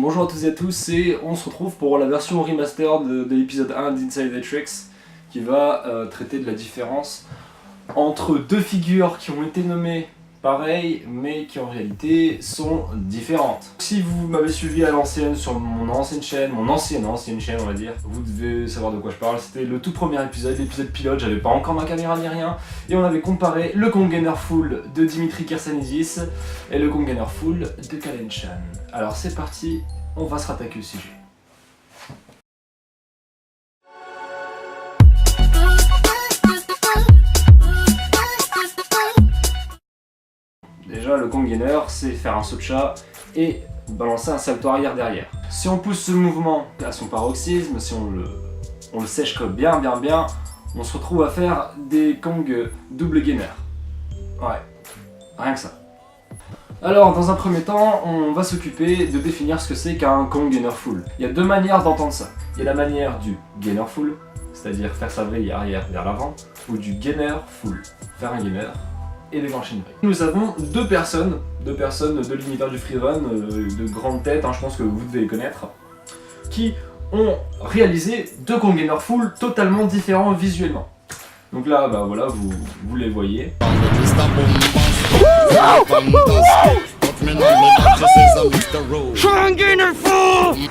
Bonjour à tous et à tous, et on se retrouve pour la version remaster de l'épisode 1 d'Inside the Tricks qui va traiter de la différence entre deux figures qui ont été nommées pareilles mais qui en réalité sont différentes. Si vous m'avez suivi à l'ancienne sur mon ancienne chaîne, ancienne chaîne on va dire, vous devez savoir de quoi je parle. C'était le tout premier épisode, l'épisode pilote, j'avais pas encore ma caméra ni rien, et on avait comparé le Congainer Full de Dimitri Kersanidis et le Congainer Full de Kalenchhan. Alors c'est parti, on va se rattaquer au sujet. Déjà, le Congainer, c'est faire un saut de chat et balancer un salto arrière derrière. Si on pousse ce mouvement à son paroxysme, si on le sèche bien, on se retrouve à faire des Kong double gainer. Ouais, rien que ça. Alors, dans un premier temps, on va s'occuper de définir ce que c'est qu'un Kong gainer full. Il y a deux manières d'entendre ça. Il y a la manière du gainer full, c'est-à-dire faire sa vrille arrière vers l'avant, ou du gainer full, faire un gainer et déclencher une vrille. Nous avons deux personnes de l'univers du freerun, de grandes têtes, je pense que vous devez les connaître, qui ont réalisé deux Congainer Full totalement différents visuellement. Donc là, bah voilà, vous les voyez. Congainer Full!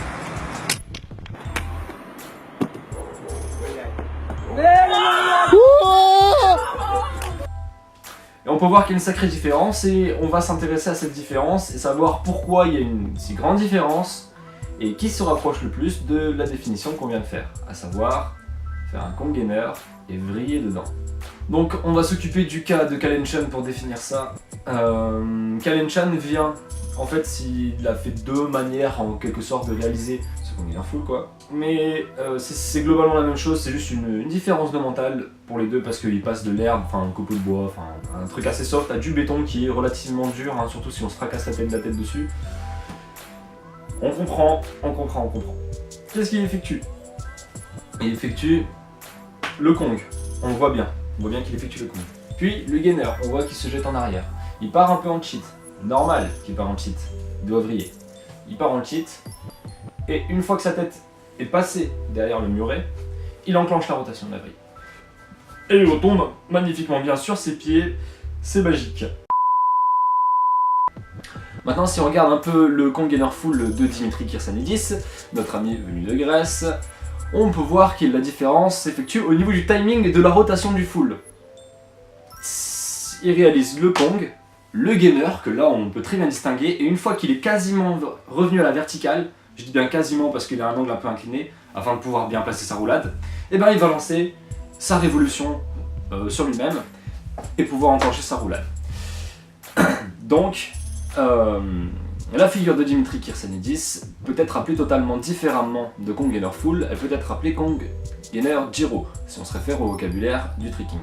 Et on peut voir qu'il y a une sacrée différence et on va s'intéresser à cette différence et savoir pourquoi il y a une si grande différence et qui se rapproche le plus de la définition qu'on vient de faire, à savoir faire un Congainer et vriller dedans. Donc on va s'occuper du cas de Kalenchhan pour définir ça. Kalenchhan vient, en fait il a fait deux manières en quelque sorte de réaliser ce Congainer Full quoi. Mais c'est globalement la même chose, c'est juste une différence de mental pour les deux parce qu'il passe de l'herbe, un copeau de bois, un truc assez soft à du béton qui est relativement dur, surtout si on se fracasse la tête dessus. On comprend. Qu'est-ce qu'il effectue? Il effectue le Kong, on le voit bien qu'il effectue le Kong. Puis le gainer, on voit qu'il se jette en arrière. Il part un peu en cheat, normal qu'il part en cheat, il doit vriller. Il part en cheat, et une fois que sa tête est passée derrière le muret, il enclenche la rotation de la vrille. Et il retombe magnifiquement bien sur ses pieds, c'est magique. Maintenant, si on regarde un peu le Congainer Full de Dimitri Kersanidis, notre ami venu de Grèce, on peut voir que la différence s'effectue au niveau du timing de la rotation du full. Il réalise le Kong, le gainer, que là on peut très bien distinguer, et une fois qu'il est quasiment revenu à la verticale, je dis bien quasiment parce qu'il a un angle un peu incliné, afin de pouvoir bien placer sa roulade, et ben il va lancer sa révolution sur lui-même, et pouvoir enclencher sa roulade. Donc, la figure de Dimitri Kersanidis peut être appelée totalement différemment de Congainer Full, elle peut être appelée Congainer Gyro, si on se réfère au vocabulaire du tricking.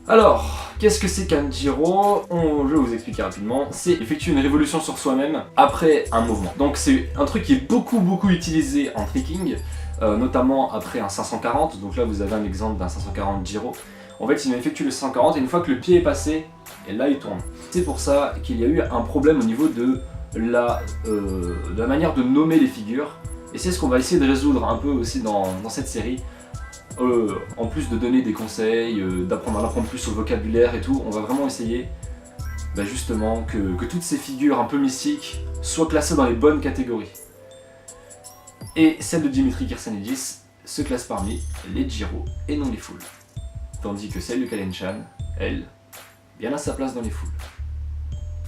Alors, qu'est-ce que c'est qu'un gyro? Je vais vous expliquer rapidement. C'est effectuer une révolution sur soi-même après un mouvement. Donc c'est un truc qui est beaucoup utilisé en tricking, notamment après un 540. Donc là vous avez un exemple d'un 540 gyro. En fait il effectue le 540 et une fois que le pied est passé, et là il tourne. C'est pour ça qu'il y a eu un problème au niveau de la manière de nommer les figures. Et c'est ce qu'on va essayer de résoudre un peu aussi dans cette série. En plus de donner des conseils, d'apprendre plus sur le vocabulaire et tout, on va vraiment essayer justement que toutes ces figures un peu mystiques soient classées dans les bonnes catégories. Et celle de Dimitri Kersanidis se classe parmi les gyros et non les foules. Tandis que celle de Kalenchhan, elle, bien à sa place dans les foules.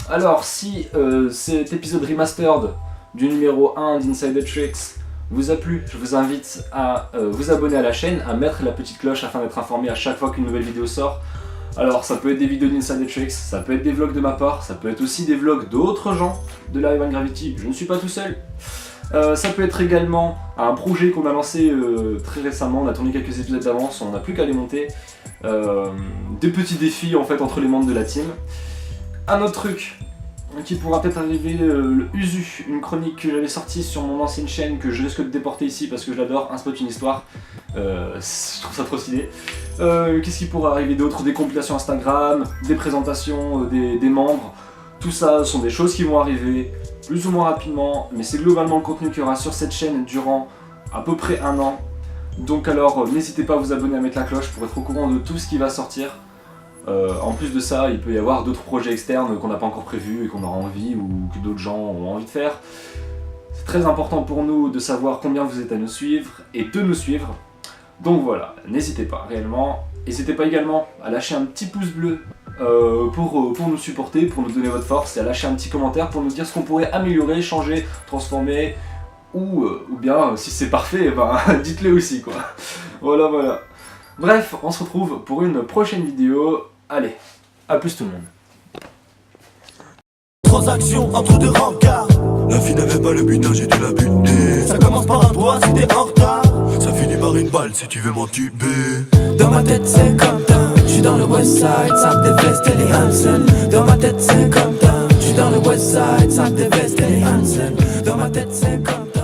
Alors si cet épisode remastered du numéro 1 d'Inside the Tricks vous a plu, je vous invite à vous abonner à la chaîne, à mettre la petite cloche afin d'être informé à chaque fois qu'une nouvelle vidéo sort. Alors ça peut être des vidéos d'Inside the Tricks, ça peut être des vlogs de ma part, ça peut être aussi des vlogs d'autres gens de Live and Gravity, je ne suis pas tout seul. Ça peut être également un projet qu'on a lancé très récemment, on a tourné quelques épisodes d'avance, on n'a plus qu'à les monter. Des petits défis en fait entre les membres de la team. Un autre truc qui pourra peut-être arriver, le Usu, une chronique que j'avais sortie sur mon ancienne chaîne que je risque de déporter ici parce que je l'adore, un spot, une histoire, je trouve ça trop stylé. Qu'est-ce qui pourra arriver d'autre? Des compilations Instagram, des présentations des membres, Tout ça sont des choses qui vont arriver plus ou moins rapidement, mais c'est globalement le contenu qu'il y aura sur cette chaîne durant à peu près 1 an. Donc alors n'hésitez pas à vous abonner, à mettre la cloche pour être au courant de tout ce qui va sortir. En plus de ça, il peut y avoir d'autres projets externes qu'on n'a pas encore prévus et qu'on aura envie ou que d'autres gens ont envie de faire. C'est très important pour nous de savoir combien vous êtes à nous suivre et de nous suivre. Donc voilà, n'hésitez pas réellement. N'hésitez pas également à lâcher un petit pouce bleu pour nous supporter, pour nous donner votre force, et à lâcher un petit commentaire pour nous dire ce qu'on pourrait améliorer, changer, transformer, ou bien si c'est parfait, ben, dites-le aussi quoi. Voilà. Bref, on se retrouve pour une prochaine vidéo. Allez, à plus tout le monde. Transaction entre deux rencarts. La fille n'avait pas le butin, j'ai dû la buter. Ça commence par un droit si t'es en retard. Ça finit par une balle si tu veux m'entuber. Dans ma tête c'est comme ça. J'suis dans le west side, ça me déveste les Hansen. Dans ma tête c'est comme ça. J'suis dans le west side, ça me déveste les Hansen. Dans ma tête c'est comme ça.